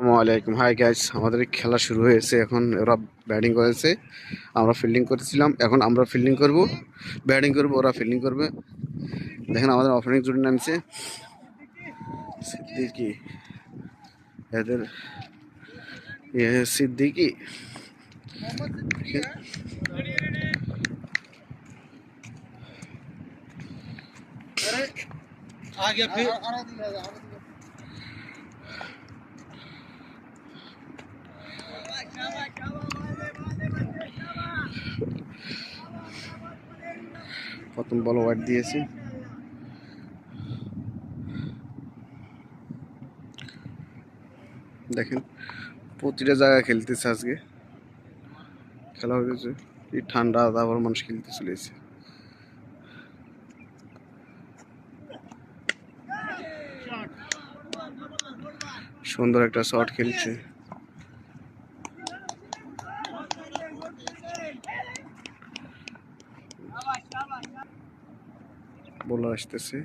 আসসালামু আলাইকুম। Hi guys, আমাদের খেলা শুরু হয়েছে। এখন ওরা ব্যাটিং করেছে, আমরা ফিল্ডিং করেছিলাম। এখন আমরা ফিল্ডিং করব, ব্যাটিং করব, ওরা ফিল্ডিং করবে। দেখেন আমাদের ওপেনিং জুটি নামছে সিদ্দিকি, এদের সিদ্দিকি। প্রথম বল ওয়াইড দিয়েছে। দেখেন প্রতিটা জায়গায় খেলতেছে আজকে, খেলা হয়েছে। এই ঠান্ডা আবার মানুষ খেলতে চলেছে। সুন্দর একটা শট খেলছে। বোলার আসতেছে।